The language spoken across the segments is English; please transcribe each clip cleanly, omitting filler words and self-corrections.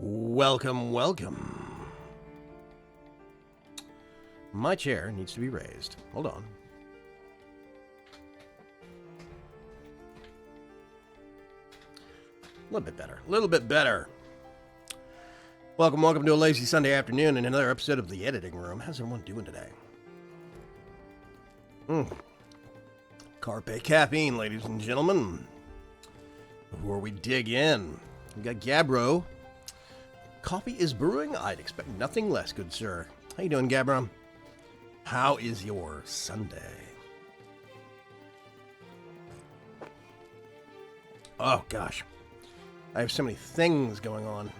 Welcome, welcome. My chair needs to be raised. Hold on. A little bit better. A little bit better. Welcome to a lazy Sunday afternoon and another episode of The Editing Room. How's everyone doing today? Carpe caffeine, ladies and gentlemen. Before we dig in, we got Gabbro. Coffee is brewing. I'd expect nothing less, good sir. How you doing, Gabbro? How is your Sunday? Oh, gosh. I have so many things going on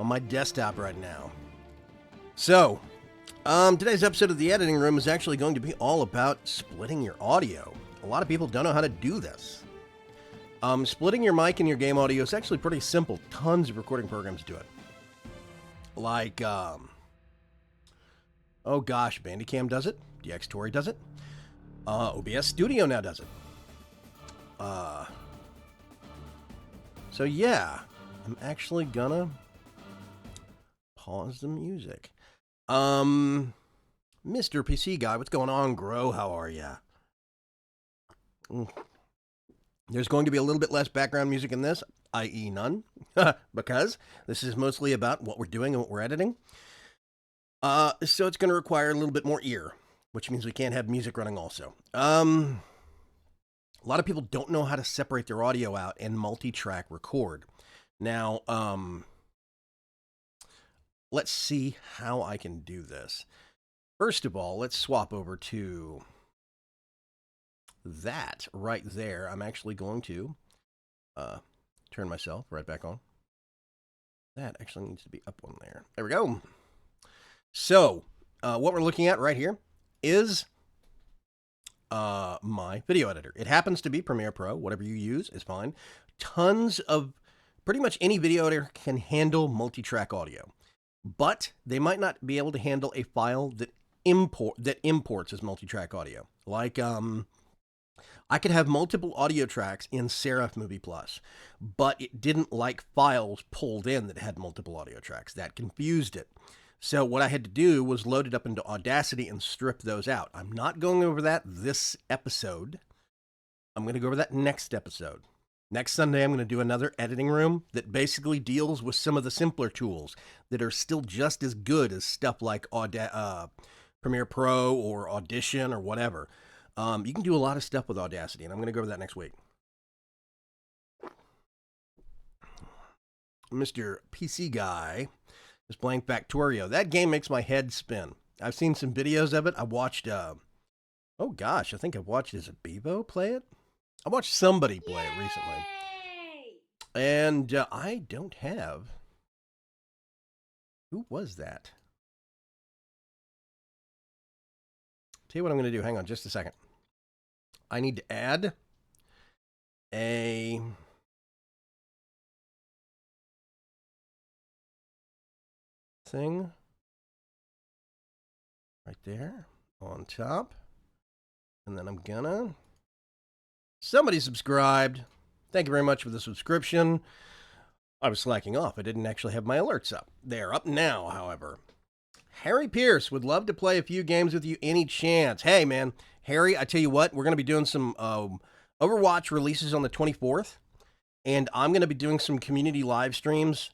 my desktop right now. So, today's episode of The Editing Room is actually going to be all about splitting your audio. A lot of people don't know how to do this. Splitting your mic and your game audio is actually pretty simple. Tons of recording programs do it. Like, oh gosh, Bandicam does it. DxTory does it. OBS Studio now does it. So yeah, I'm actually gonna pause the music. Mr. PC Guy, what's going on, Grow? How are ya? There's going to be a little bit less background music in this, i.e. none, because this is mostly about what we're doing and what we're editing. So it's going to require a little bit more ear, which means we can't have music running also. A lot of people don't know how to separate their audio out and multi-track record. Now, let's see how I can do this. First of all, let's swap over to that right there. I'm actually going to turn myself right back on. That actually needs to be up one there. There we go. So, what we're looking at right here is my video editor. It happens to be Premiere Pro. Whatever you use is fine. Tons of, pretty much any video editor can handle multi-track audio, but they might not be able to handle a file that imports as multi-track audio. Like, I could have multiple audio tracks in Serif Movie Plus, but it didn't like files pulled in that had multiple audio tracks. That confused it. So what I had to do was load it up into Audacity and strip those out. I'm not going over that this episode. I'm going to go over that next episode. Next Sunday, I'm going to do another editing room that basically deals with some of the simpler tools that are still just as good as stuff like Premiere Pro or Audition or whatever. You can do a lot of stuff with Audacity, and I'm going to go over that next week. Mr. PC Guy is playing Factorio. That game makes my head spin. I've seen some videos of it. I watched, oh gosh, I think I've watched, is it Bevo play it? I watched somebody play it recently. And I don't have, who was that? Tell you what I'm going to do. Hang on just a second. I need to add a thing right there on top. And then I'm gonna, somebody subscribed. Thank you very much for the subscription. I was slacking off. I didn't actually have my alerts up. They're up now, however. Harry Pierce would love to play a few games with you any chance. Hey, man. Harry, I tell you what, we're going to be doing some Overwatch releases on the 24th. And I'm going to be doing some community live streams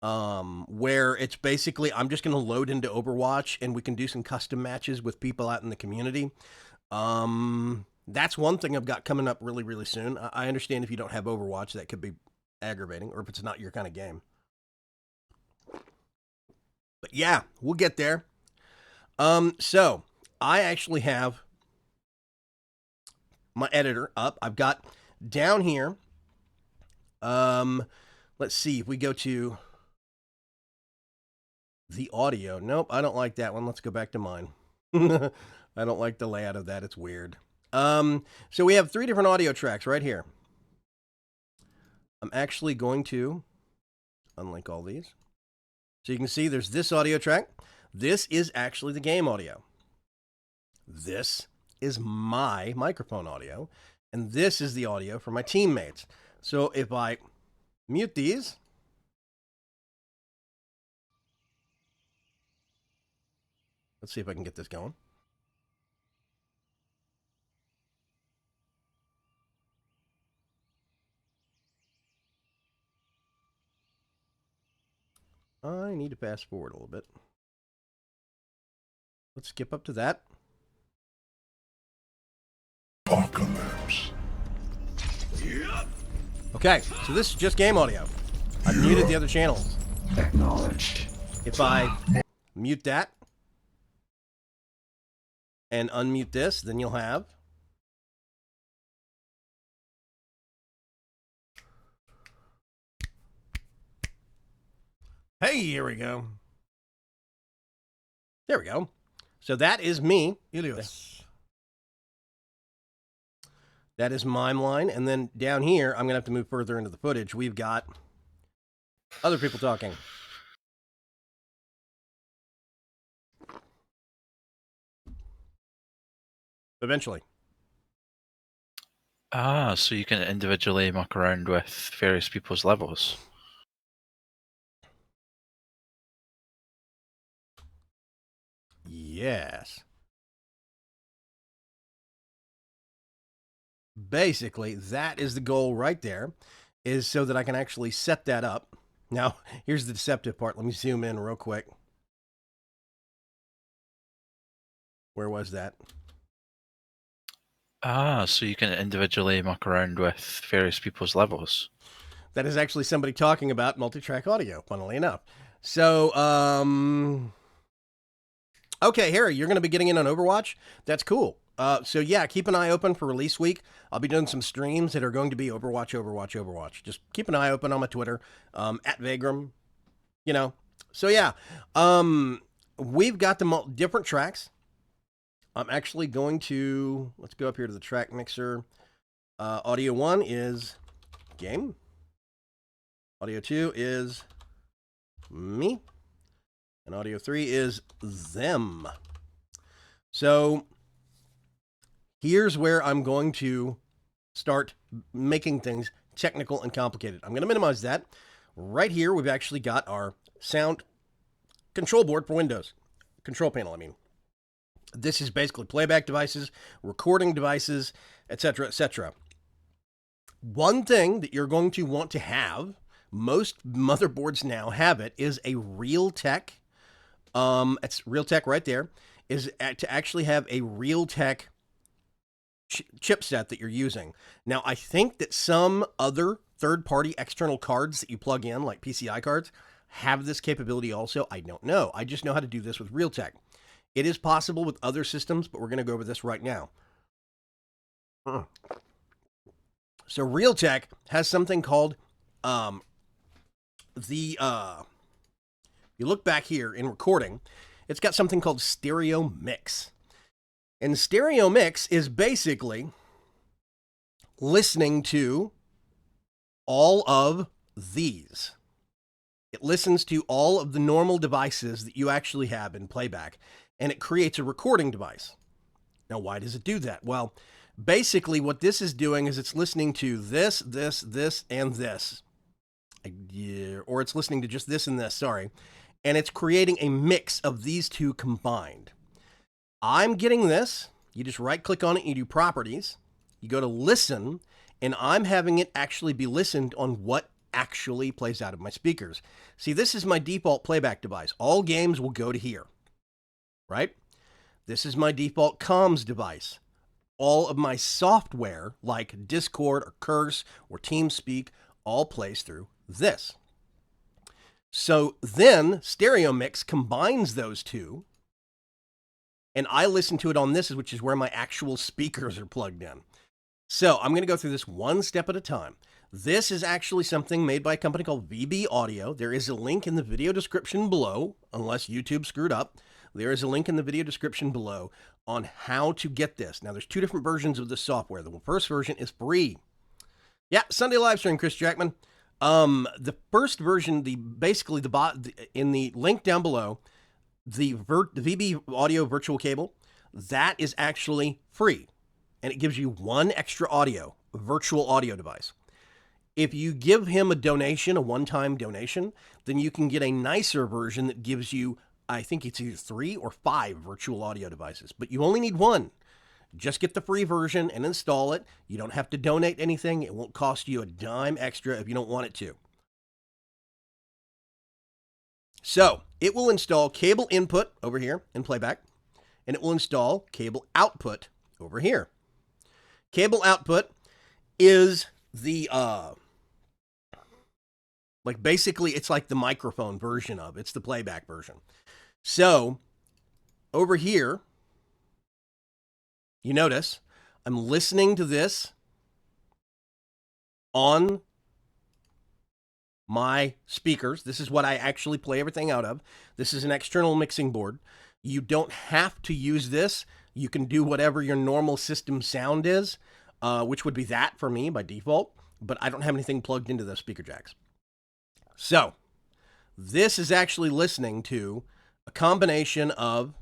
where it's basically, I'm just going to load into Overwatch and we can do some custom matches with people out in the community. That's one thing I've got coming up really, really soon. I understand if you don't have Overwatch, that could be aggravating, or if it's not your kind of game. But yeah, we'll get there. So I actually have my editor up. I've got down here. Let's see if we go to the audio. Nope, I don't like that one. Let's go back to mine. I don't like the layout of that. It's weird. So we have 3 different audio tracks right here. I'm actually going to unlink all these. So you can see there's this audio track. This is actually the game audio. This is my microphone audio. And this is the audio for my teammates. So if I mute these, Let's see if I can get this going. I need to fast forward a little bit. Let's skip up to that. Apocalypse. Okay, so this is just game audio. I've muted the other channels. Acknowledged. If I mute that and unmute this, then you'll have hey, here we go. There we go. So that is me. Ilios. That is Mimeline. And then down here, I'm going to have to move further into the footage. We've got other people talking. Eventually. Ah, so you can individually muck around with various people's levels. Yes. Basically, that is the goal right there, is so that I can actually set that up. Now, here's the deceptive part. Let me zoom in real quick. Where was that? Ah, so you can individually muck around with various people's levels. That is actually somebody talking about multi-track audio, funnily enough. So, okay, Harry, you're going to be getting in on Overwatch? That's cool. So yeah, keep an eye open for release week. I'll be doing some streams that are going to be Overwatch. Just keep an eye open on my Twitter, at Vagram, you know. So yeah, we've got the different tracks. I'm actually going to, let's go up here to the track mixer. Audio 1 is game. Audio 2 is me. And audio 3 is them. So here's where I'm going to start making things technical and complicated. I'm going to minimize that. Right here, we've actually got our sound control board for Windows. Control panel, I mean. This is basically playback devices, recording devices, etc., etc. One thing that you're going to want to have, most motherboards now have it, is a Realtek. It's Realtek right there, is to actually have a Realtek chipset that you're using. Now, I think that some other third-party external cards that you plug in, like PCI cards, have this capability also. I don't know. I just know how to do this with Realtek. It is possible with other systems, but we're going to go over this right now. So Realtek has something called you look back here in recording, it's got something called stereo mix. And stereo mix is basically listening to all of these. It listens to all of the normal devices that you actually have in playback, and it creates a recording device. Now, why does it do that? Well, basically what this is doing is it's listening to this, and this. Or it's listening to just this and this, sorry. And it's creating a mix of these two combined. I'm getting this. You just right-click on it, you do properties. You go to listen, and I'm having it actually be listened on what actually plays out of my speakers. See, this is my default playback device. All games will go to here, right? This is my default comms device. All of my software, like Discord or Curse or TeamSpeak, all plays through this. So then Stereo Mix combines those two, and I listen to it on this, which is where my actual speakers are plugged in. So I'm going to go through this one step at a time. This is actually something made by a company called VB Audio. There is a link in the video description below, unless YouTube screwed up. There is a link in the video description below on how to get this. Now, there's two different versions of the software. The first version is free. Yeah, Sunday live stream, Chris Jackman. The first version, in the link down below, the VB Audio virtual cable, that is actually free. And it gives you one extra virtual audio device. If you give him a donation, a one-time donation, then you can get a nicer version that gives you I think it's either 3 or 5 virtual audio devices, but you only need one. Just get the free version and install it. You don't have to donate anything. It won't cost you a dime extra if you don't want it to. So it will install cable input over here in playback, and it will install cable output over here. Cable output is the like basically it's like the microphone version of it's the playback version. So over here, you notice I'm listening to this on my speakers. This is what I actually play everything out of. This is an external mixing board. You don't have to use this. You can do whatever your normal system sound is, which would be that for me by default, but I don't have anything plugged into those speaker jacks. So this is actually listening to a combination of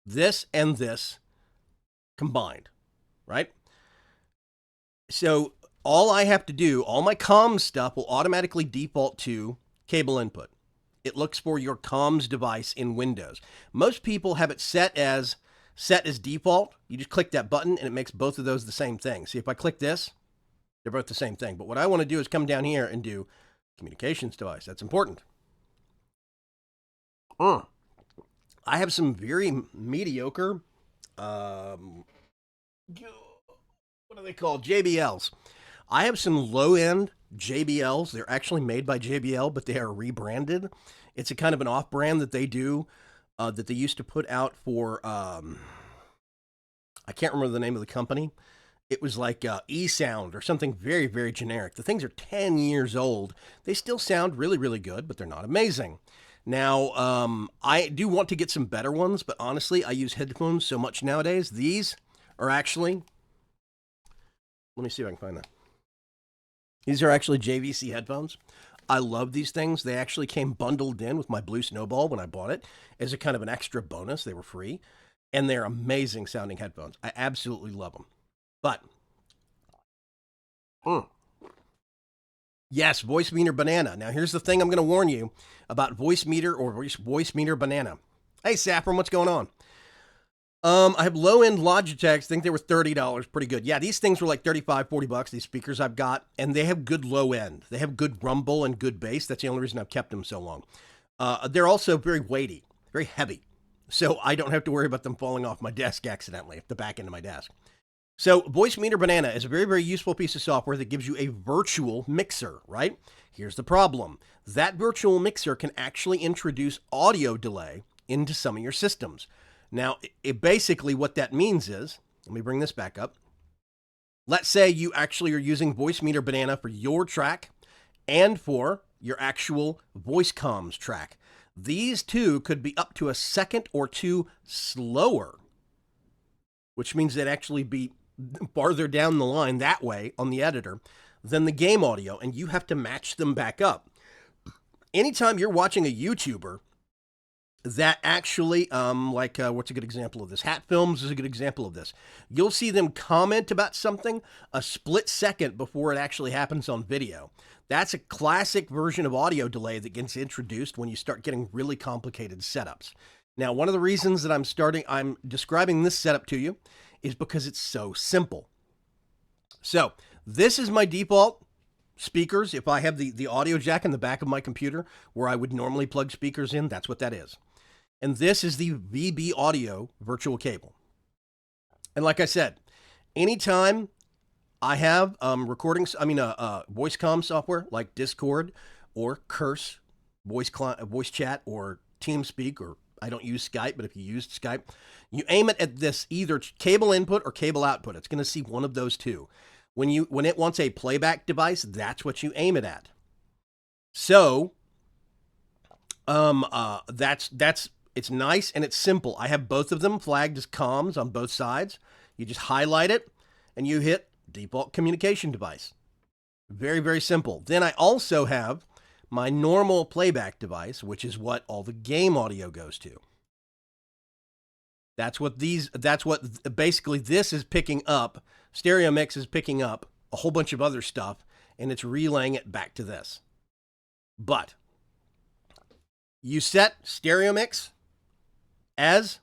this and this combined, right? So all I have to do, all my comms stuff will automatically default to cable input. It looks for your comms device in Windows. Most people have it set as default. You just click that button and it makes both of those the same thing. See, if I click this, they're both the same thing. But what I want to do is come down here and do communications device. That's important. I have some very mediocre, what are they called? JBLs. I have some low-end JBLs. They're actually made by JBL, but they are rebranded. It's a kind of an off-brand that they do, that they used to put out for, I can't remember the name of the company. It was like E-Sound or something very, very generic. The things are 10 years old. They still sound really, really good, but they're not amazing. Now, I do want to get some better ones, but honestly, I use headphones so much nowadays. These are actually, let me see if I can find that. These are actually Jvc headphones. I love these things. They actually came bundled in with my Blue Snowball when I bought it as a kind of an extra bonus. They were free, and they're amazing sounding headphones. I absolutely love them. But, yes, Voice Meter Banana. Now, here's the thing I'm going to warn you about Voice Meter or Voice Meter Banana. Hey, Saffron, what's going on? I have low-end Logitechs. I think they were $30. Pretty good. Yeah, these things were like $35, $40, these speakers I've got, and they have good low-end. They have good rumble and good bass. That's the only reason I've kept them so long. They're also very weighty, very heavy, so I don't have to worry about them falling off my desk accidentally, the back end of my desk. So Voice Meter Banana is a very, very useful piece of software that gives you a virtual mixer, right? Here's the problem. That virtual mixer can actually introduce audio delay into some of your systems. Now, basically what that means is, let me bring this back up. Let's say you actually are using Voice Meter Banana for your track and for your actual voice comms track. These two could be up to a second or two slower, which means they'd actually be farther down the line that way on the editor than the game audio, and you have to match them back up. Anytime you're watching a YouTuber that actually, what's a good example of this? Hat Films is a good example of this. You'll see them comment about something a split second before it actually happens on video. That's a classic version of audio delay that gets introduced when you start getting really complicated setups. Now, one of the reasons that I'm describing this setup to you is because it's so simple. So this is my default speakers. If I have the audio jack in the back of my computer where I would normally plug speakers in, that's what that is. And this is the VB Audio virtual cable. And like I said, anytime I have voice comm software like Discord or Curse, voice chat, or TeamSpeak, or I don't use Skype, but if you used Skype, you aim it at this either cable input or cable output. It's going to see one of those two. When it wants a playback device, that's what you aim it at. So, it's nice and it's simple. I have both of them flagged as comms on both sides. You just highlight it and you hit default communication device. Very, very simple. Then I also have my normal playback device, which is what all the game audio goes to. That's what basically this is picking up. Stereo Mix is picking up a whole bunch of other stuff and it's relaying it back to this. But You set stereo mix as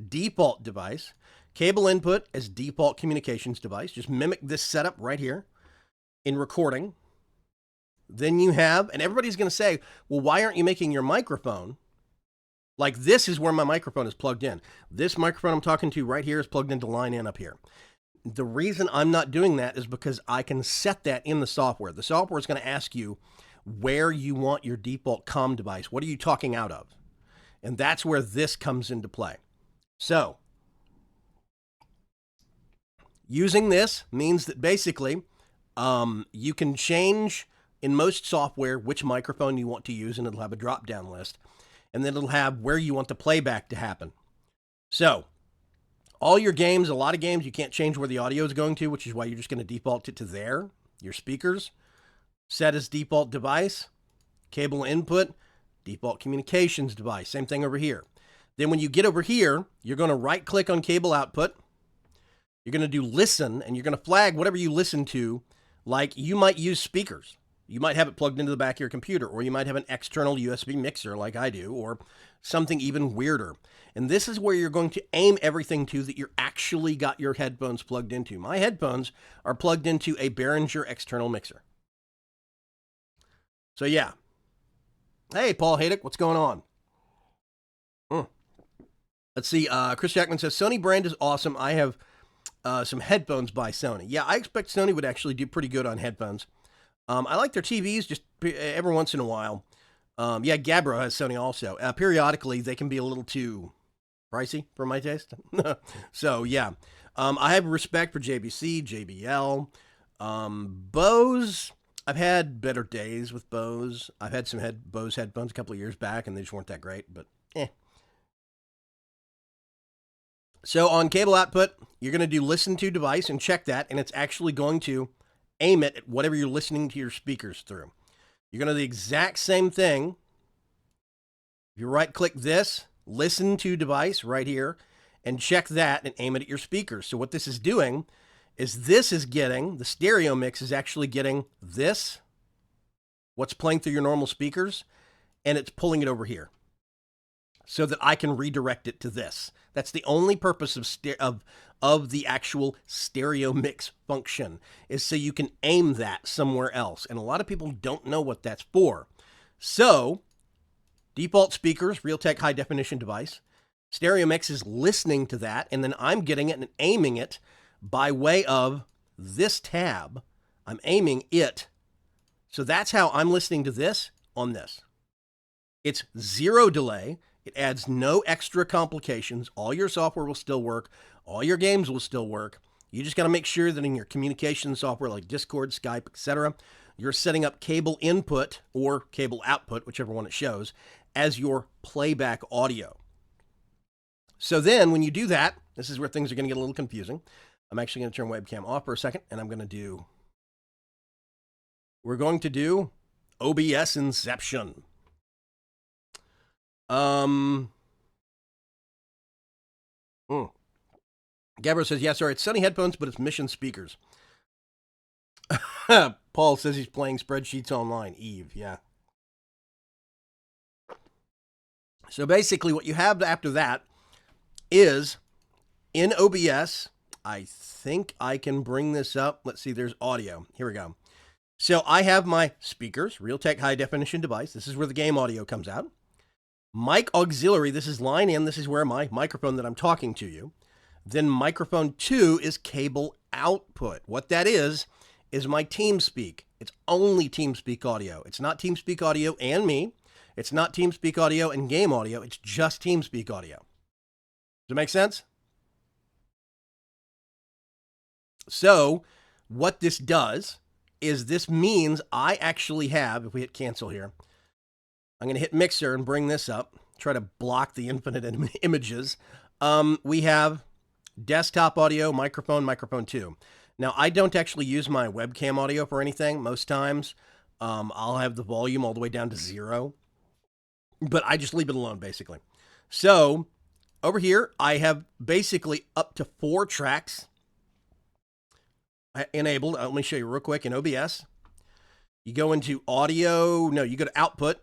default device, cable input as default communications device. Just mimic this setup right here in recording. Then you have, and everybody's going to say, well, why aren't you making your microphone? Like this is where my microphone is plugged in. This microphone I'm talking to right here is plugged into line in up here. The reason I'm not doing that is because I can set that in the software. The software is going to ask you where you want your default comm device. What are you talking out of? And that's where this comes into play. So, using this means that basically you can change in most software which microphone you want to use, and it'll have a drop-down list. And then it'll have where you want the playback to happen. So, all your games, a lot of games, you can't change where the audio is going to, which is why you're just going to default it to there, your speakers. Set as default device, cable input, default communications device. Same thing over here. Then when you get over here, you're going to right-click on cable output. You're going to do listen, and you're going to flag whatever you listen to. Like you might use speakers. You might have it plugged into the back of your computer, or you might have an external USB mixer like I do, or something even weirder. And this is where you're going to aim everything to that you're actually got your headphones plugged into. My headphones are plugged into a Behringer external mixer. So yeah. Hey, Paul Haydick, what's going on? Let's see. Chris Jackman says, Sony brand is awesome. I have some headphones by Sony. Yeah, I expect Sony would actually do pretty good on headphones. I like their TVs just every once in a while. Yeah, Gabbro has Sony also. Periodically, they can be a little too pricey for my taste. So, yeah. I have respect for JVC, JBL. Bose, I've had better days with Bose. I've had some Bose headphones a couple of years back, and they just weren't that great, but eh. So on cable output, you're going to do listen to device and check that, and it's actually going to aim it at whatever you're listening to your speakers through. You're going to do the exact same thing. If you right-click this, listen to device right here, and check that and aim it at your speakers. So what this is doing is this is getting, the stereo mix is actually getting this, what's playing through your normal speakers, and it's pulling it over here so that I can redirect it to this. That's the only purpose of the actual stereo mix function, is so you can aim that somewhere else. And a lot of people don't know what that's for. So, default speakers, Realtek high definition device. Stereo mix is listening to that, and then I'm getting it and aiming it by way of this tab. I'm aiming it. So that's how I'm listening to this on this. It's zero delay. It adds no extra complications. All your software will still work. All your games will still work. You just got to make sure that in your communication software like Discord, Skype, etc., you're setting up cable input or cable output, whichever one it shows, as your playback audio. So then when you do that, this is where things are going to get a little confusing. I'm actually going to turn webcam off for a second, and we're going to do OBS Inception. Gabriel says, yeah, sorry, it's Sony headphones, but it's Mission speakers. Paul says he's playing spreadsheets online. Eve, yeah. So basically what you have after that is in OBS, I think I can bring this up. Let's see, there's audio. Here we go. So I have my speakers, Realtek high definition device. This is where the game audio comes out. Mic auxiliary, this is line in. This is where my microphone that I'm talking to you. Then microphone 2 is cable output. What that is my TeamSpeak. It's only TeamSpeak audio. It's not TeamSpeak audio and me. It's not TeamSpeak audio and game audio. It's just TeamSpeak audio. Does it make sense? So what this does is this means I actually have, if we hit cancel here, I'm going to hit mixer and bring this up, try to block the infinite images. We have desktop audio, microphone, microphone 2. Now, I don't actually use my webcam audio for anything most times. I'll have the volume all the way down to 0, but I just leave it alone, basically. So, over here, I have basically up to 4 tracks enabled. Let me show you real quick in OBS. You go into audio, no, you go to output,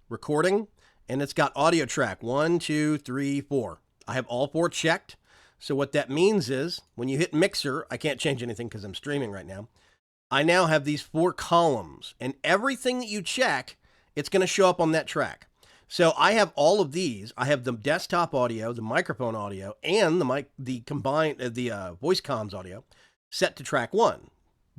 recording, and it's got audio track 1, 2, 3, 4. I have all 4 checked. So what that means is when you hit mixer, I can't change anything because I'm streaming right now. I now have these 4 columns, and everything that you check, it's going to show up on that track. So I have all of these. I have the desktop audio, the microphone audio, and the combined voice comms audio set to track 1.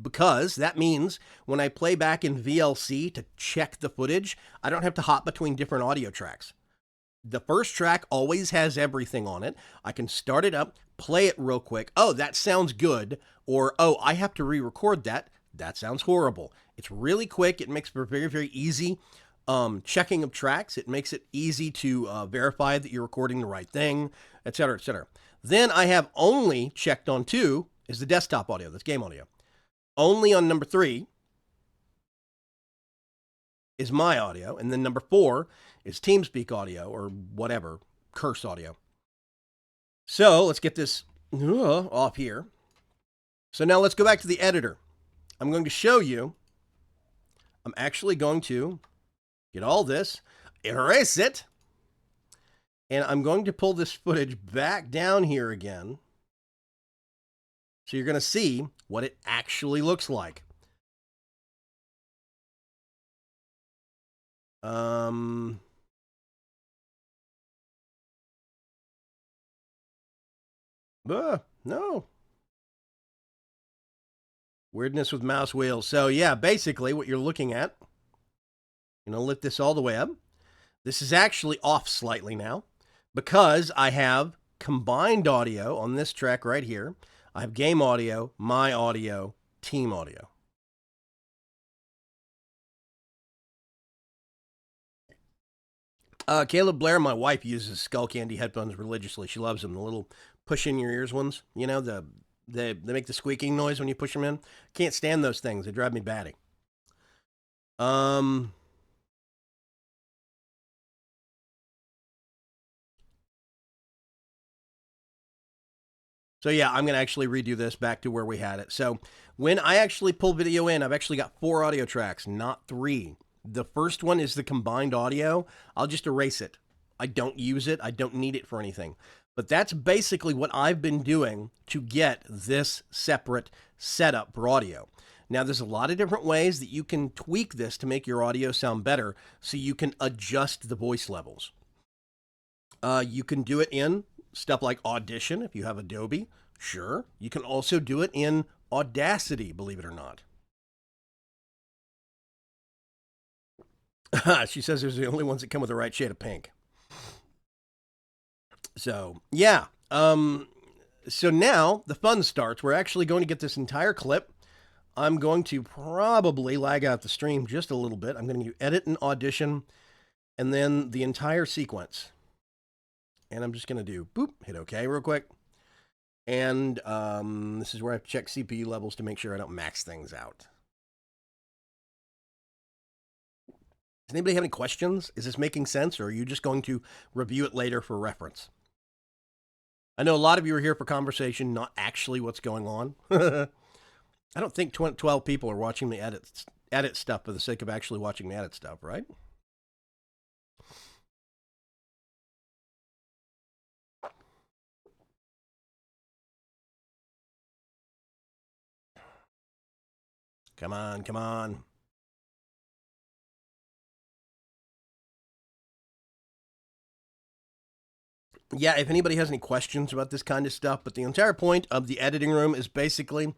Because that means when I play back in VLC to check the footage, I don't have to hop between different audio tracks. The first track always has everything on it. I can start it up, play it real quick. Oh, that sounds good. Or, oh, I have to re-record that. That sounds horrible. It's really quick. It makes for very, very easy checking of tracks. It makes it easy to verify that you're recording the right thing, etc., etc. Then I have only checked on 2 is the desktop audio. That's game audio. Only on number 3 is my audio. And then number 4 is TeamSpeak audio or whatever, curse audio. So let's get this off here. So now let's go back to the editor. I'm going to show you. I'm actually going to get all this, erase it, and I'm going to pull this footage back down here again. So you're going to see what it actually looks like. No. Weirdness with mouse wheels. So yeah, basically what you're looking at, I'm going to lift this all the way up. This is actually off slightly now because I have combined audio on this track right here. I have game audio, my audio, team audio. Caleb Blair, my wife, uses Skull Candy headphones religiously. She loves them. The little push in your ears ones. You know, they make the squeaking noise when you push them in. Can't stand those things. They drive me batty. So yeah, I'm going to actually redo this back to where we had it. So when I actually pull video in, I've actually got 4 audio tracks, not 3. The first one is the combined audio. I'll just erase it. I don't use it. I don't need it for anything. But that's basically what I've been doing to get this separate setup for audio. Now, there's a lot of different ways that you can tweak this to make your audio sound better so you can adjust the voice levels. You can do it in stuff like Audition if you have Adobe. Sure. You can also do it in Audacity, believe it or not. She says there's the only ones that come with the right shade of pink. So, yeah. So now the fun starts. We're actually going to get this entire clip. I'm going to probably lag out the stream just a little bit. I'm going to edit and Audition and then the entire sequence. And I'm just going to do boop, hit OK real quick. And this is where I have to check CPU levels to make sure I don't max things out. Does anybody have any questions? Is this making sense, or are you just going to review it later for reference? I know a lot of you are here for conversation, not actually what's going on. I don't think 12 people are watching me edit stuff for the sake of actually watching me edit stuff, right? Come on, come on. Yeah, if anybody has any questions about this kind of stuff, but the entire point of the editing room is basically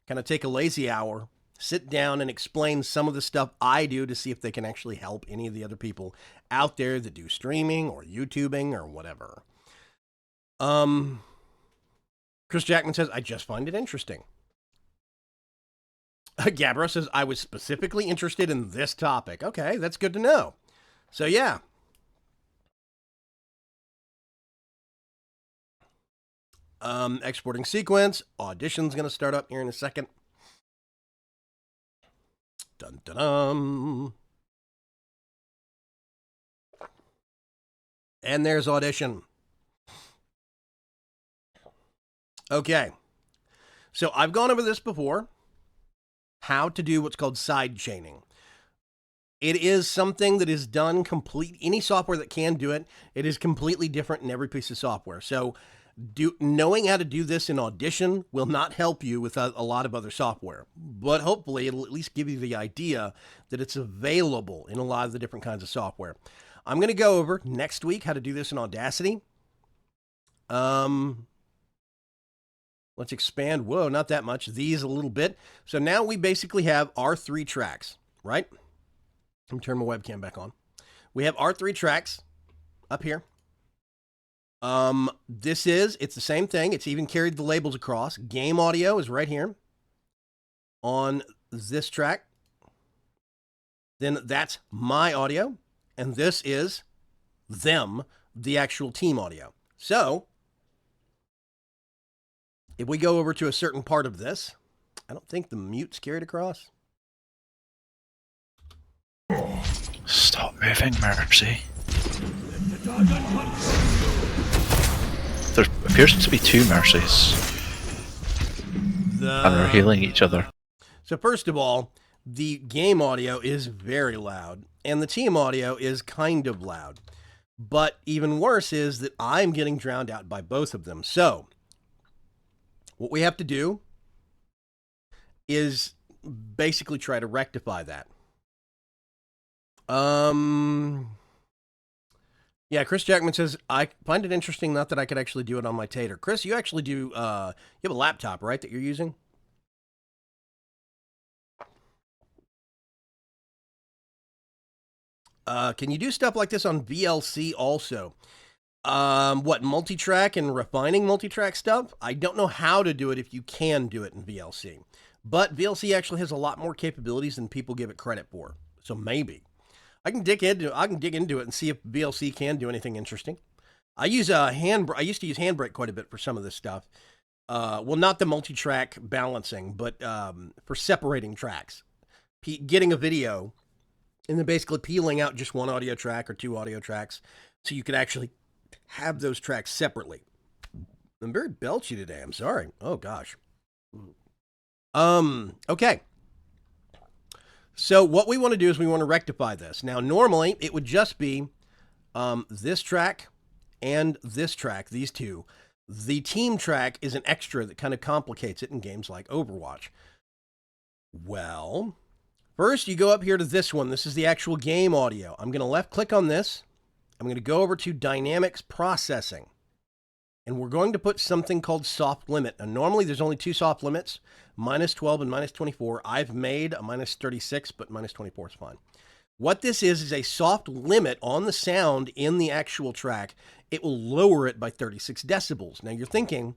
kind of take a lazy hour, sit down and explain some of the stuff I do to see if they can actually help any of the other people out there that do streaming or YouTubing or whatever. Chris Jackman says, I just find it interesting. Gabra says, I was specifically interested in this topic. Okay, that's good to know. So, yeah. Exporting sequence. Audition's going to start up here in a second. Dun, dun, dun. And there's Audition. Okay. So I've gone over this before. How to do what's called side chaining. It is something that is done any software that can do it, it is completely different in every piece of software. So knowing how to do this in Audition will not help you with a lot of other software, but hopefully it'll at least give you the idea that it's available in a lot of the different kinds of software. I'm going to go over next week how to do this in Audacity. Let's expand. Whoa, not that much. These a little bit. So now we basically have our 3 tracks, right? Let me turn my webcam back on. We have our 3 tracks up here. It's the same thing. It's even carried the labels across. Game audio is right here on this track. Then that's my audio. And this is them, the actual team audio. So if we go over to a certain part of this, I don't think the mute's carried across. Stop moving, Mercy. There appears to be 2 Mercies. And they're healing each other. So first of all, the game audio is very loud, and the team audio is kind of loud. But even worse is that I'm getting drowned out by both of them. So what we have to do is basically try to rectify that. Yeah, Chris Jackman says, I find it interesting, not that I could actually do it on my Tater. Chris, you actually do, you have a laptop, right, that you're using? Can you do stuff like this on VLC also? What, multitrack and refining multitrack stuff? I don't know how to do it if you can do it in VLC. But VLC actually has a lot more capabilities than people give it credit for. So maybe. I can dig into it and see if VLC can do anything interesting. I used to use Handbrake quite a bit for some of this stuff. Well, not the multi-track balancing, but for separating tracks. Getting a video and then basically peeling out just one audio track or 2 audio tracks so you could actually have those tracks separately. I'm very belchy today. I'm sorry. Oh, gosh. Okay. So what we want to do is we want to rectify this. Now, normally it would just be this track and this track, these 2. The team track is an extra that kind of complicates it in games like Overwatch. Well, first you go up here to this one. This is the actual game audio. I'm going to left click on this. I'm going to go over to Dynamics Processing. And we're going to put something called soft limit. And normally there's only 2 soft limits, -12 and -24. I've made a -36, but -24 is fine. What this is a soft limit on the sound in the actual track. It will lower it by 36 decibels. Now you're thinking,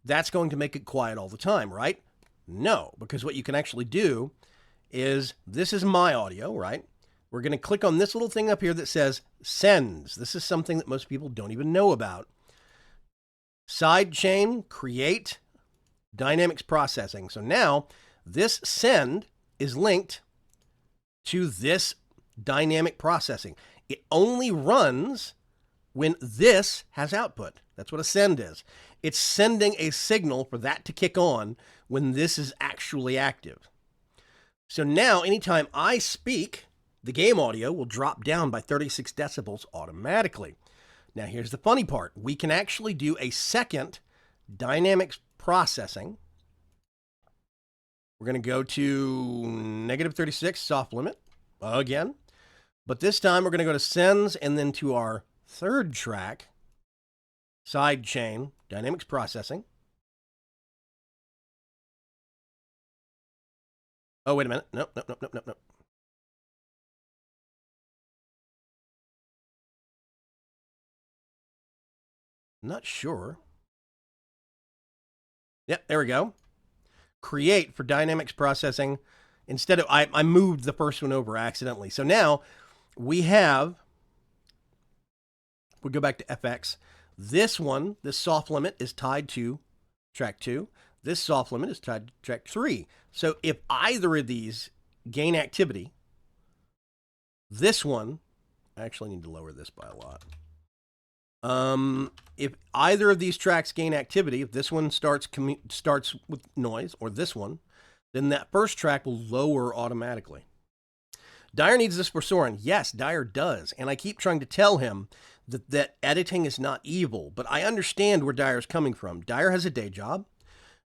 that's going to make it quiet all the time, right? No, because what you can actually do is, this is my audio, right? We're going to click on this little thing up here that says sends. This is something that most people don't even know about. Sidechain, create, dynamics processing. So now this send is linked to this dynamic processing. It only runs when this has output. That's what a send is. It's sending a signal for that to kick on when this is actually active. So now anytime I speak, the game audio will drop down by 36 decibels automatically. Now, here's the funny part. We can actually do a second dynamics processing. We're going to go to -36 soft limit again. But this time we're going to go to sends and then to our 3rd track, sidechain dynamics processing. Oh, wait a minute. Nope. Not sure. Yep, there we go. Create for dynamics processing. Instead of, I moved the first one over accidentally. So now we have, we go back to FX. This one, this soft limit is tied to track 2. This soft limit is tied to track 3. So if either of these gain activity, this one, I actually need to lower this by a lot. If either of these tracks gain activity, if this one starts with noise or this one, then that first track will lower automatically. Dyer needs this for Soren. Yes, Dyer does. And I keep trying to tell him that editing is not evil, but I understand where Dyer's coming from. Dyer has a day job.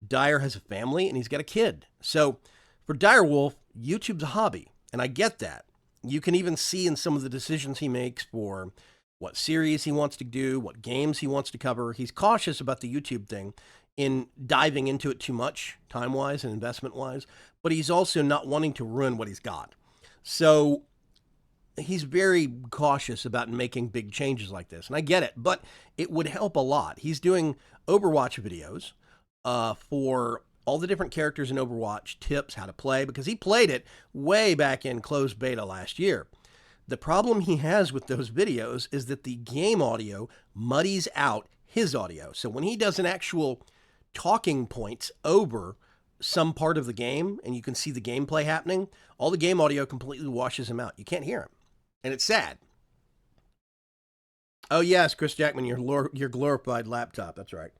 Dyer has a family, and he's got a kid. So for Direwolf, YouTube's a hobby, and I get that. You can even see in some of the decisions he makes for what series he wants to do, what games he wants to cover. He's cautious about the YouTube thing in diving into it too much, time-wise and investment-wise, but he's also not wanting to ruin what he's got. So he's very cautious about making big changes like this, and I get it, but it would help a lot. He's doing Overwatch videos for all the different characters in Overwatch, tips, how to play, because he played it way back in closed beta last year. The problem he has with those videos is that the game audio muddies out his audio. So when he does an actual talking points over some part of the game and you can see the gameplay happening, all the game audio completely washes him out. You can't hear him. And it's sad. Oh, yes, Chris Jackman, your glorified laptop. That's right.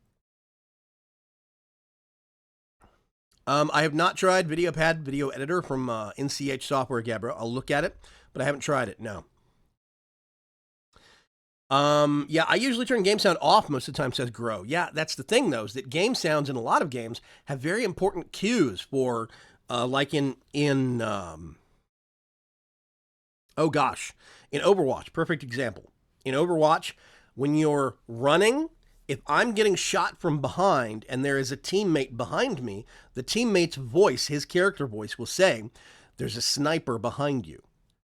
I have not tried VideoPad Video Editor from NCH Software, Gabro. I'll look at it, but I haven't tried it, no. Yeah, I usually turn game sound off most of the time, says Grow. Yeah, that's the thing, though, is that game sounds in a lot of games have very important cues for, like in oh gosh, in Overwatch, perfect example. In Overwatch, when you're running, if I'm getting shot from behind and there is a teammate behind me, the teammate's voice, his character voice, will say, there's a sniper behind you.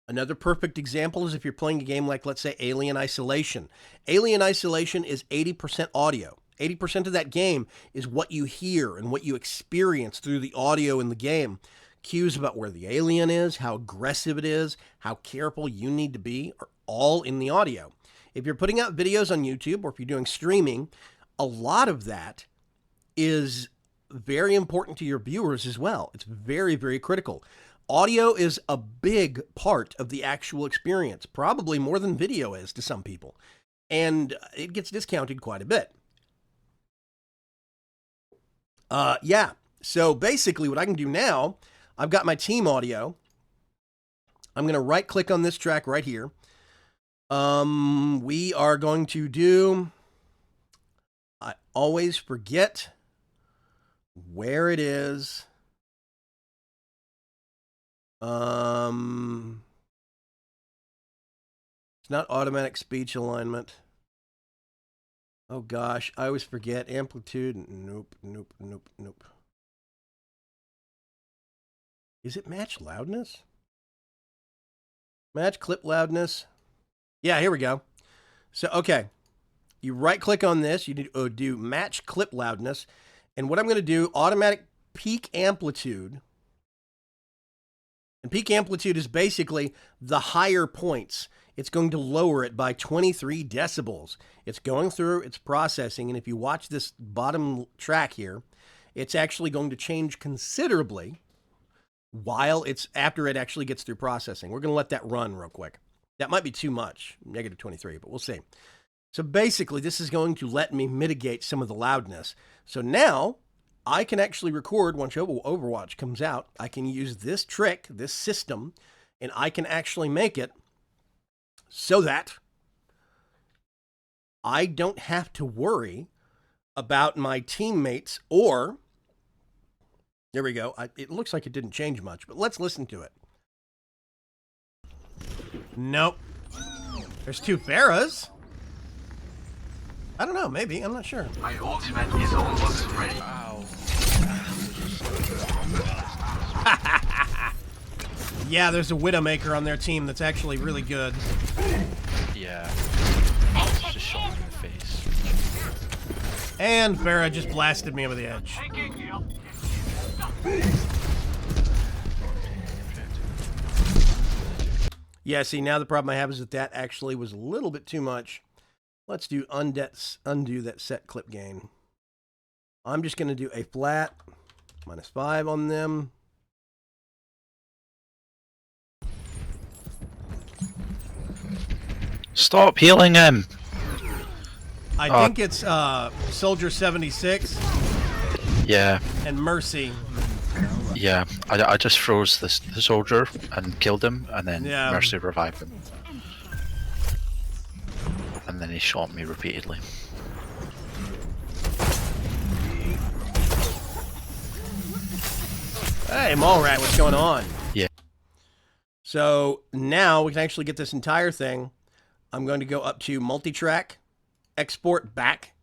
Another perfect example is if you're playing a game like, let's say, Alien Isolation. Alien Isolation is 80% audio. 80% of that game is what you hear and what you experience through the audio in the game. Cues about where the alien is, how aggressive it is, how careful you need to be are all in the audio. If you're putting out videos on YouTube or if you're doing streaming, a lot of that is very important to your viewers as well. It's very, very critical. Audio is a big part of the actual experience, probably more than video is to some people. And it gets discounted quite a bit. Yeah, so basically what I can do now, I've got my team audio. I'm going to right click on this track right here. We are going to do, I always forget where it is. It's not automatic speech alignment. Oh gosh, I always forget. Amplitude, nope. Is it match loudness? Match clip loudness. Yeah, here we go. So, okay. You right click on this. You do match clip loudness. And what I'm going to do, automatic peak amplitude. And peak amplitude is basically the higher points. It's going to lower it by 23 decibels. It's going through, it's processing. And if you watch this bottom track here, it's actually going to change considerably while it's after it actually gets through processing. We're going to let that run real quick. That might be too much, negative 23, but we'll see. So basically, this is going to let me mitigate some of the loudness. So now I can actually record once Overwatch comes out. I can use this trick, this system, and I can actually make it so that I don't have to worry about my teammates or, there we go. It looks like it didn't change much, but let's listen to it. Nope. There's two Farahs. I don't know, maybe. I'm not sure. My ultimate is almost ready. Yeah, there's a Widowmaker on their team that's actually really good. Yeah. Just shot me in the face. And Farah just blasted me over the edge. Yeah, see, now the problem I have is that actually was a little bit too much. Let's do undo that set clip gain. I'm just going to do a flat -5 on them. Stop healing him! I think it's Soldier 76 Yeah. and Mercy. Yeah, I just froze the soldier and killed him, and then Yeah. Mercy revived him. And then he shot me repeatedly. Hey, Mallrat, what's going on? Yeah. So now we can actually get this entire thing. I'm going to go up to Multitrack, export back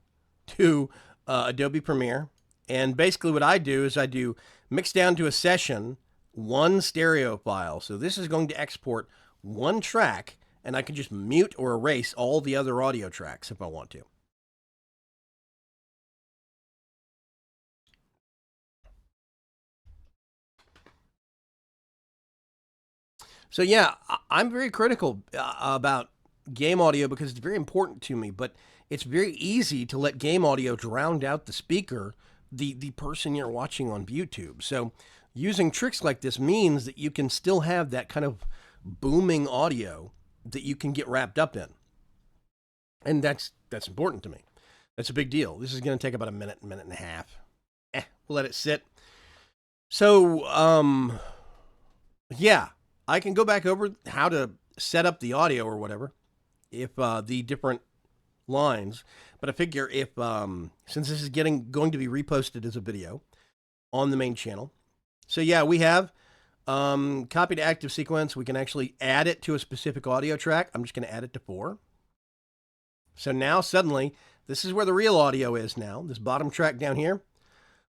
to Adobe Premiere. And basically what I do is I do mix down to a session, one stereo file. So this is going to export one track, and I can just mute or erase all the other audio tracks if I want to. So yeah, I'm very critical about game audio because it's very important to me, but it's very easy to let game audio drown out the speaker, the person you're watching on YouTube. So using tricks like this means that you can still have that kind of booming audio that you can get wrapped up in. And that's important to me. That's a big deal. This is going to take about a minute and a half. We'll let it sit. So, yeah, I can go back over how to set up the audio or whatever, if the different lines. But I figure if since this is going to be reposted as a video on the main channel, so yeah, we have copy to active sequence. We can actually add it to a specific audio track. I'm just going to add it to 4. So now suddenly, this is where the real audio is now, this bottom track down here.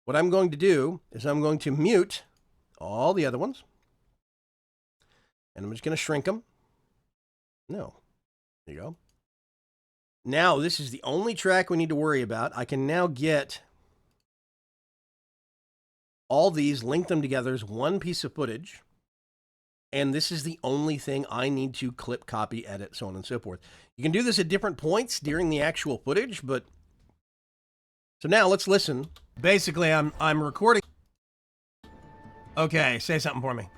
What I'm going to do is I'm going to mute all the other ones. And I'm just going to shrink them. No. There you go. Now, this is the only track we need to worry about. I can now get all these, link them together as one piece of footage. And this is the only thing I need to clip, copy, edit, so on and so forth. You can do this at different points during the actual footage, but... So now let's listen. Basically, I'm recording... Okay, say something for me.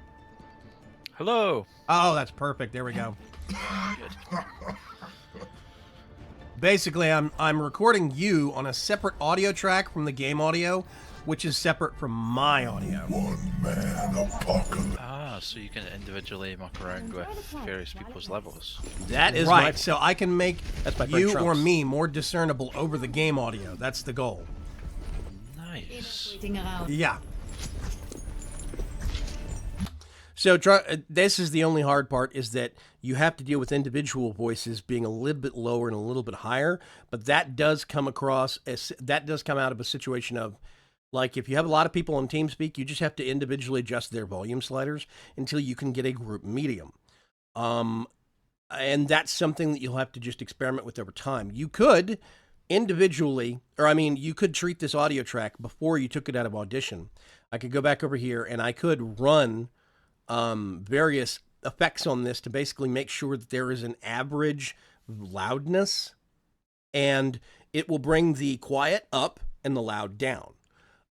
Hello. Oh, that's perfect. There we go. Good. Basically, I'm recording you on a separate audio track from the game audio, which is separate from my audio. One man apocalypse. Ah, so you can individually muck around with various people's levels. That is right. So I can make you or me more discernible over the game audio. That's the goal. Nice. Yeah. So this is the only hard part, is that you have to deal with individual voices being a little bit lower and a little bit higher, but that does come across as that does come out of a situation of, like, if you have a lot of people on TeamSpeak, you just have to individually adjust their volume sliders until you can get a group medium. And that's something that you'll have to just experiment with over time. You could individually, or I mean, you could treat this audio track before you took it out of Audition. I could go back over here and I could run various effects on this to basically make sure that there is an average loudness, and it will bring the quiet up and the loud down.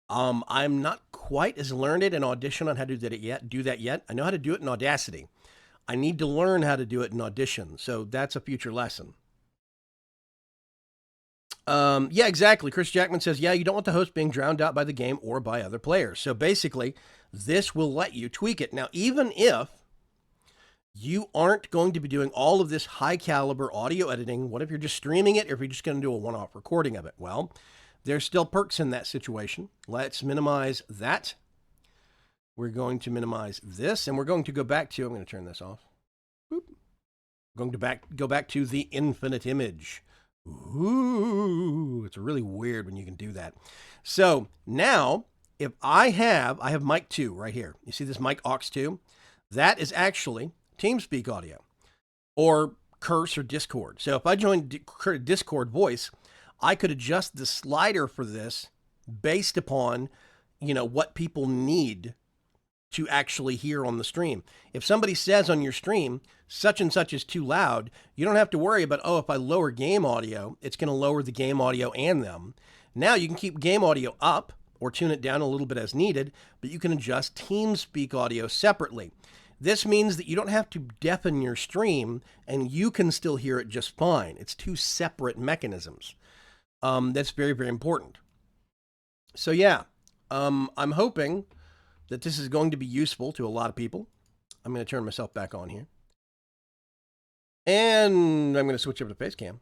I'm not quite as learned in Audition on how to do that yet. I know how to do it in Audacity. I need to learn how to do it in Audition, so that's a future lesson. Yeah, exactly. Chris Jackman says, yeah, you don't want the host being drowned out by the game or by other players. So basically, this will let you tweak it. Now, even if you aren't going to be doing all of this high caliber audio editing, what if you're just streaming it, or if you're just going to do a one-off recording of it? Well, there's still perks in that situation. Let's minimize that. We're going to minimize this, and we're going to go back to, I'm going to turn this off. Boop. We're going to go back to the infinite image. Ooh, it's really weird when you can do that. So now, if I have mic 2 right here. You see this mic aux 2? That is actually TeamSpeak audio, or Curse or Discord. So if I join Discord voice, I could adjust the slider for this based upon, what people need to actually hear on the stream. If somebody says on your stream, such and such is too loud, you don't have to worry about, if I lower game audio, it's going to lower the game audio and them. Now you can keep game audio up or tune it down a little bit as needed, but you can adjust TeamSpeak audio separately. This means that you don't have to deafen your stream and you can still hear it just fine. It's 2 separate mechanisms. That's very, very important. So yeah, I'm hoping that this is going to be useful to a lot of people. I'm going to turn myself back on here. And I'm going to switch over to Facecam.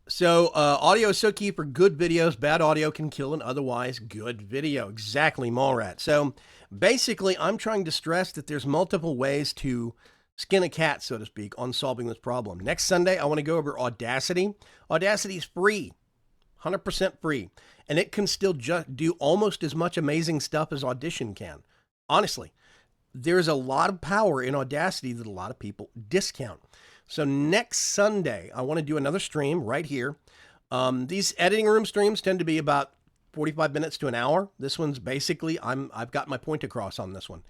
So audio is so key for good videos. Bad audio can kill an otherwise good video. Exactly, Mallrat. So basically, I'm trying to stress that there's multiple ways to skin a cat, so to speak, on solving this problem. Next Sunday, I want to go over Audacity. Audacity is free, 100% free. And it can still do almost as much amazing stuff as Audition can. Honestly, there's a lot of power in Audacity that a lot of people discount. So next Sunday, I want to do another stream right here. These editing room streams tend to be about 45 minutes to an hour. This one's basically, I've got my point across on this one.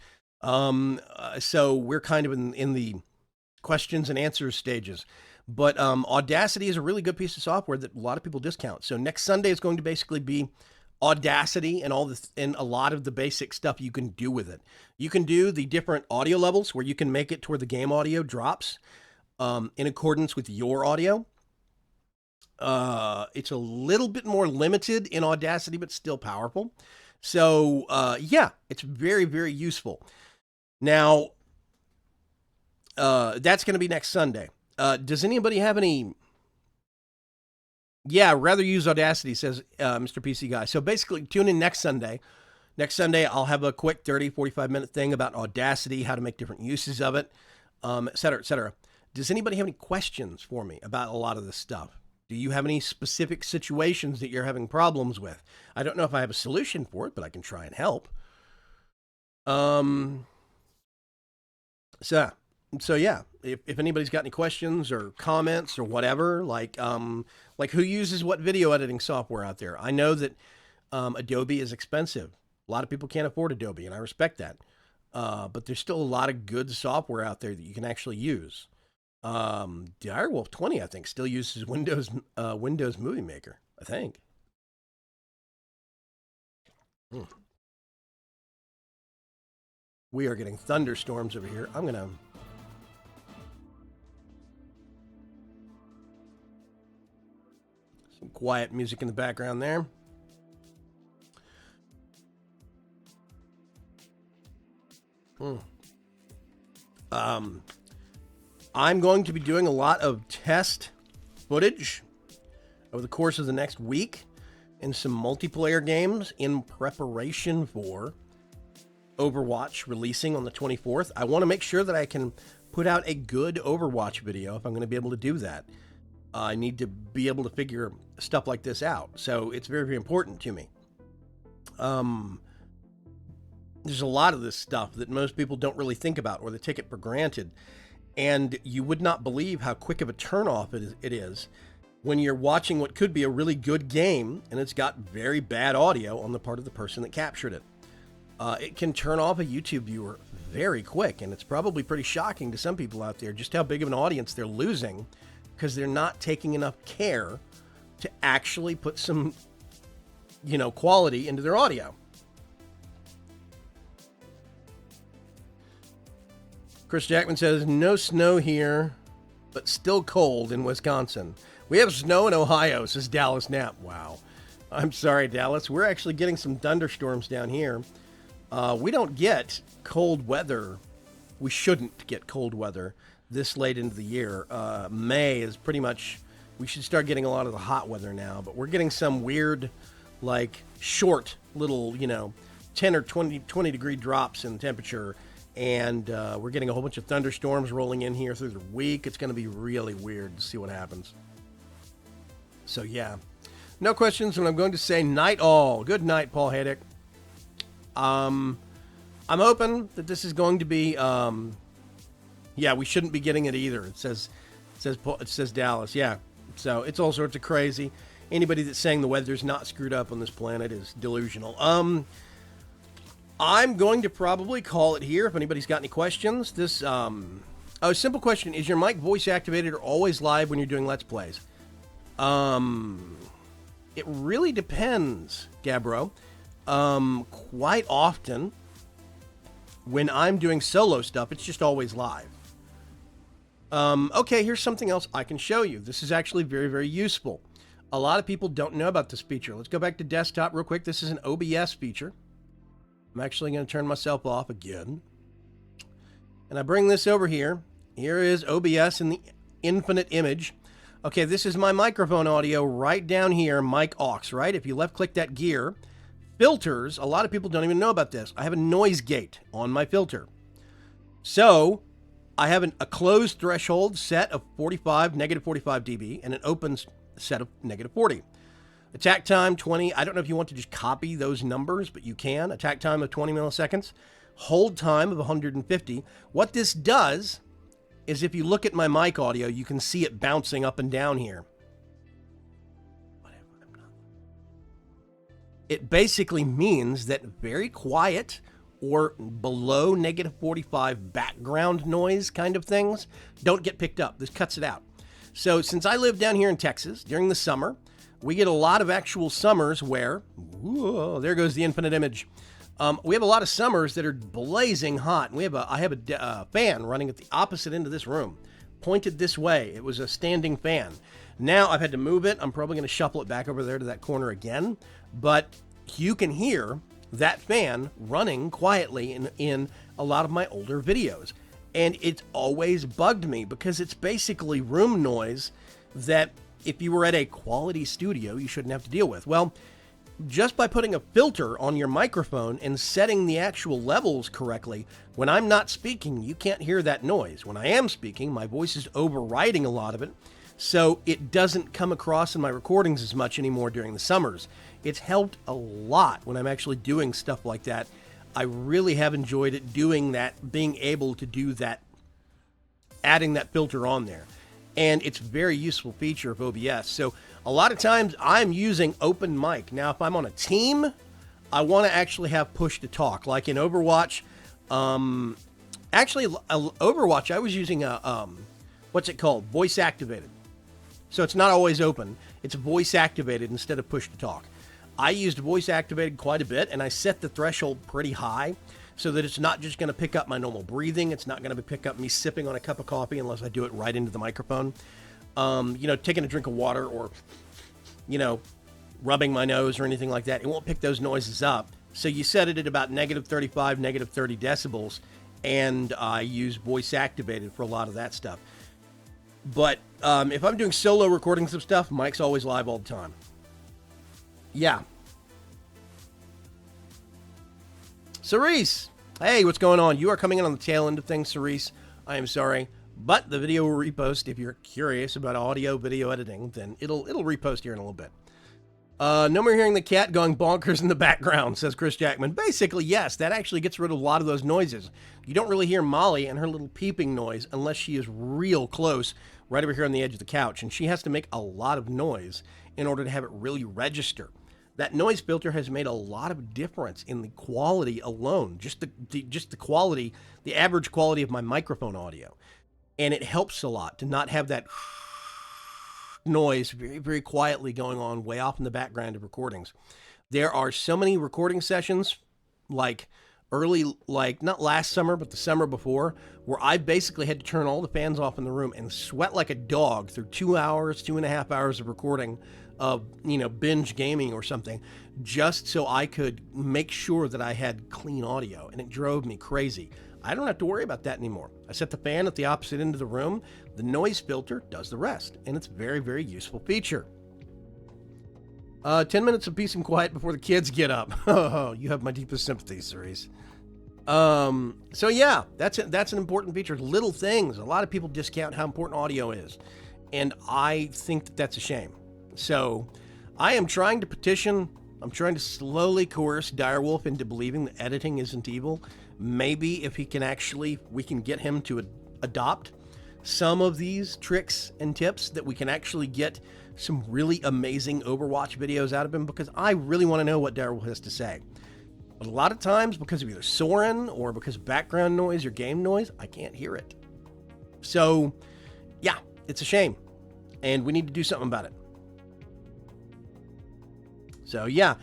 So we're kind of in the questions and answers stages. But Audacity is a really good piece of software that a lot of people discount. So next Sunday is going to basically be Audacity and and a lot of the basic stuff you can do with it. You can do the different audio levels where you can make it to where the game audio drops in accordance with your audio. It's a little bit more limited in Audacity, but still powerful. So yeah, it's very, very useful. Now, that's going to be next Sunday. Does anybody have any? Yeah, rather use Audacity, says Mr. PC Guy. So basically, tune in next Sunday. Next Sunday, I'll have a quick 30, 45-minute thing about Audacity, how to make different uses of it, et cetera, et cetera. Does anybody have any questions for me about a lot of this stuff? Do you have any specific situations that you're having problems with? I don't know if I have a solution for it, but I can try and help. So yeah, if anybody's got any questions or comments or whatever, like who uses what video editing software out there? I know that Adobe is expensive. A lot of people can't afford Adobe, and I respect that. But there's still a lot of good software out there that you can actually use. Direwolf 20, I think, still uses Windows Movie Maker, I think. We are getting thunderstorms over here. I'm gonna some quiet music in the background there. I'm going to be doing a lot of test footage over the course of the next week in some multiplayer games in preparation for Overwatch releasing on the 24th. I want to make sure that I can put out a good Overwatch video if I'm going to be able to do that. I need to be able to figure stuff like this out. So it's very, very important to me. There's a lot of this stuff that most people don't really think about or they take it for granted. And you would not believe how quick of a turnoff it is when you're watching what could be a really good game and it's got very bad audio on the part of the person that captured it. It can turn off a YouTube viewer very quick, and it's probably pretty shocking to some people out there just how big of an audience they're losing because they're not taking enough care to actually put some, quality into their audio. Chris Jackman says, no snow here, but still cold in Wisconsin. We have snow in Ohio, says Dallas Knapp. Wow. I'm sorry, Dallas. We're actually getting some thunderstorms down here. We don't get cold weather. We shouldn't get cold weather this late into the year. May is pretty much, we should start getting a lot of the hot weather now, but we're getting some weird, short little, 10 or 20 degree drops in temperature. And we're getting a whole bunch of thunderstorms rolling in here through the week. It's going to be really weird to see what happens. So, yeah. No questions, and I'm going to say night all. Good night, Paul Haydick. I'm hoping that this is going to be, yeah, we shouldn't be getting it either. It says Dallas. Yeah. So it's all sorts of crazy. Anybody that's saying the weather's not screwed up on this planet is delusional. I'm going to probably call it here if anybody's got any questions. Simple question. Is your mic voice activated or always live when you're doing Let's Plays? It really depends, Gabro. Quite often, when I'm doing solo stuff, it's just always live. Okay, here's something else I can show you. This is actually very, very useful. A lot of people don't know about this feature. Let's go back to desktop real quick. This is an OBS feature. I'm actually going to turn myself off again. And I bring this over here. Here is OBS in the infinite image. Okay, this is my microphone audio right down here, mic aux, right? If you left click that gear, filters, a lot of people don't even know about this. I have a noise gate on my filter. So I have a closed threshold set of negative 45 dB and an open set of negative 40. Attack time 20. I don't know if you want to just copy those numbers, but you can. Attack time of 20 milliseconds. Hold time of 150. What this does is if you look at my mic audio, you can see it bouncing up and down here. It basically means that very quiet or below negative 45 background noise kind of things don't get picked up. This cuts it out. So since I live down here in Texas during the summer, we get a lot of actual summers where, whoa, there goes the infinite image. We have a lot of summers that are blazing hot. And I have a fan running at the opposite end of this room, pointed this way. It was a standing fan. Now I've had to move it. I'm probably going to shuffle it back over there to that corner again. But you can hear that fan running quietly in a lot of my older videos. And it's always bugged me because it's basically room noise that if you were at a quality studio, you shouldn't have to deal with. Well, just by putting a filter on your microphone and setting the actual levels correctly, when I'm not speaking, you can't hear that noise. When I am speaking, my voice is overriding a lot of it, so it doesn't come across in my recordings as much anymore during the summers. It's helped a lot when I'm actually doing stuff like that. I really have enjoyed it doing that, being able to do that, adding that filter on there. And it's a very useful feature of OBS. So a lot of times I'm using open mic. Now, if I'm on a team, I want to actually have push to talk. Like in Overwatch, Overwatch, I was using what's it called? Voice activated. So it's not always open. It's voice activated instead of push to talk. I used voice activated quite a bit, and I set the threshold pretty high so that it's not just going to pick up my normal breathing. It's not going to pick up me sipping on a cup of coffee unless I do it right into the microphone. Taking a drink of water or, rubbing my nose or anything like that. It won't pick those noises up. So you set it at about negative 35, negative 30 decibels, and I use voice activated for a lot of that stuff. But if I'm doing solo recordings of stuff, mic's always live all the time. Yeah. Cerise, hey, what's going on? You are coming in on the tail end of things, Cerise. I am sorry, but the video will repost. If you're curious about audio, video editing, then it'll repost here in a little bit. No more hearing the cat going bonkers in the background, says Chris Jackman. Basically, yes, that actually gets rid of a lot of those noises. You don't really hear Molly and her little peeping noise unless she is real close, right over here on the edge of the couch, and she has to make a lot of noise in order to have it really register. That noise filter has made a lot of difference in the quality alone, just the quality, the average quality of my microphone audio. And it helps a lot to not have that noise very, very quietly going on way off in the background of recordings. There are so many recording sessions, like not last summer, but the summer before, where I basically had to turn all the fans off in the room and sweat like a dog through 2.5 hours of recording of, binge gaming or something, just so I could make sure that I had clean audio, and it drove me crazy. I don't have to worry about that anymore. I set the fan at the opposite end of the room. The noise filter does the rest, and it's a very, very useful feature. 10 minutes of peace and quiet before the kids get up. Oh, you have my deepest sympathies, Cerise. So yeah, that's an important feature. Little things. A lot of people discount how important audio is, and I think that that's a shame. So I am trying to petition. I'm trying to slowly coerce Direwolf into believing that editing isn't evil. Maybe if we can get him to adopt some of these tricks and tips, that we can actually get some really amazing Overwatch videos out of him, because I really want to know what Direwolf has to say. But a lot of times, because of either Soren or because of background noise or game noise, I can't hear it. So yeah, it's a shame, and we need to do something about it. So yeah,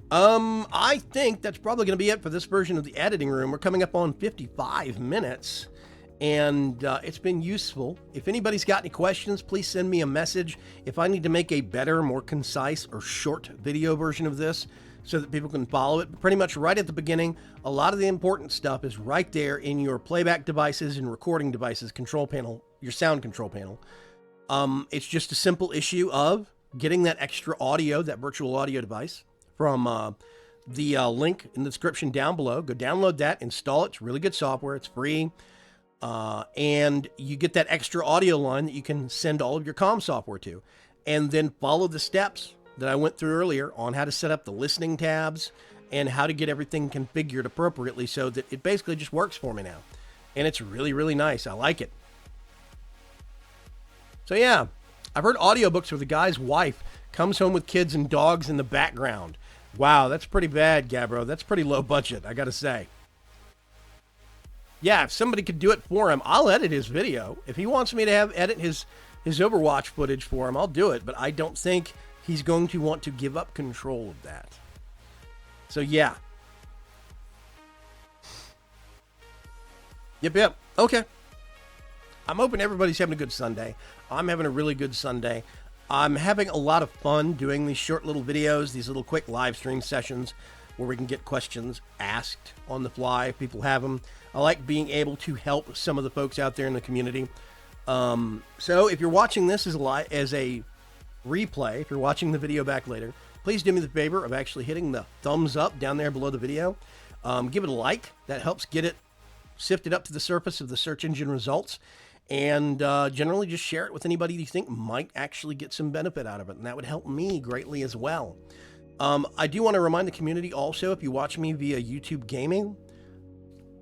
I think that's probably going to be it for this version of the editing room. We're coming up on 55 minutes, and it's been useful. If anybody's got any questions, please send me a message. If I need to make a better, more concise or short video version of this, so that people can follow it. But pretty much right at the beginning, a lot of the important stuff is right there in your playback devices and recording devices control panel, your sound control panel. It's just a simple issue of getting that extra audio, that virtual audio device from the link in the description down below. Go download that, install it. It's really good software. It's free. And you get that extra audio line that you can send all of your comm software to. And then follow the steps that I went through earlier on how to set up the listening tabs and how to get everything configured appropriately so that it basically just works for me now. And it's really, really nice. I like it. So yeah, I've heard audiobooks where the guy's wife comes home with kids and dogs in the background. Wow, that's pretty bad, Gabbro. That's pretty low budget, I gotta say. Yeah, if somebody could do it for him, I'll edit his video. If he wants me to edit his Overwatch footage for him, I'll do it. But I don't think he's going to want to give up control of that. So yeah. Yep. Okay. I'm hoping everybody's having a good Sunday. I'm having a really good Sunday. I'm having a lot of fun doing these short little videos, these little quick live stream sessions where we can get questions asked on the fly if people have them. I like being able to help some of the folks out there in the community. So if you're watching this as a replay, if you're watching the video back later, please do me the favor of actually hitting the thumbs up down there below the video. Give it a like. That helps get it sifted up to the surface of the search engine results. And generally just share it with anybody you think might actually get some benefit out of it. And that would help me greatly as well. I do want to remind the community also, if you watch me via YouTube Gaming,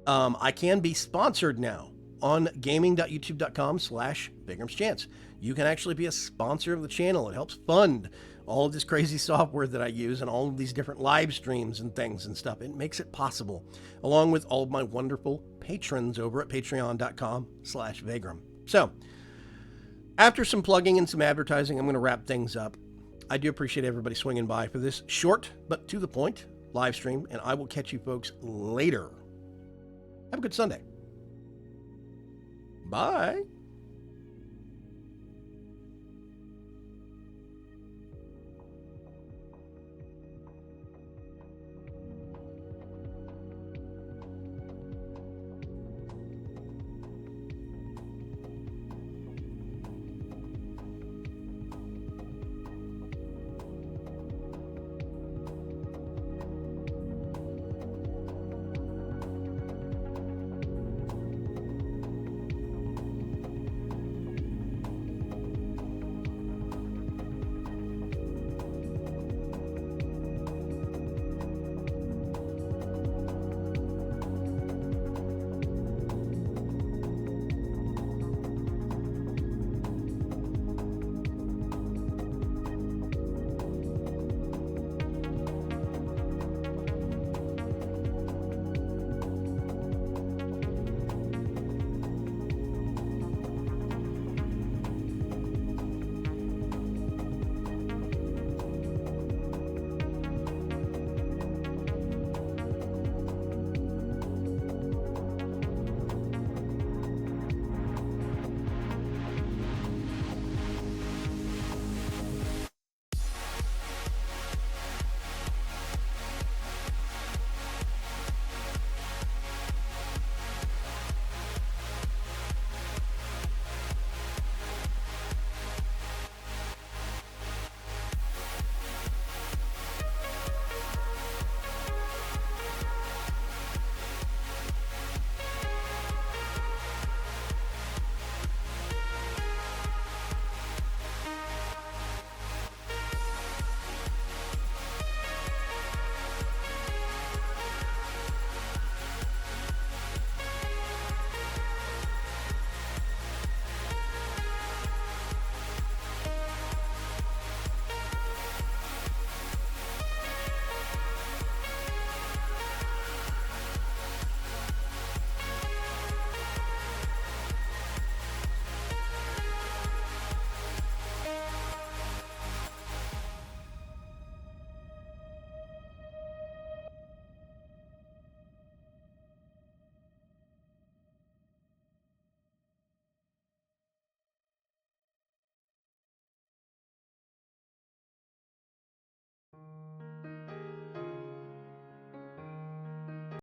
I can be sponsored now on gaming.youtube.com/BigramsChance. You can actually be a sponsor of the channel. It helps fund all of this crazy software that I use and all of these different live streams and things and stuff. It makes it possible, along with all of my wonderful patrons over at patreon.com/Vagram. So, after some plugging and some advertising, I'm going to wrap things up. I do appreciate everybody swinging by for this short but to the point live stream, and I will catch you folks later. Have a good Sunday. Bye.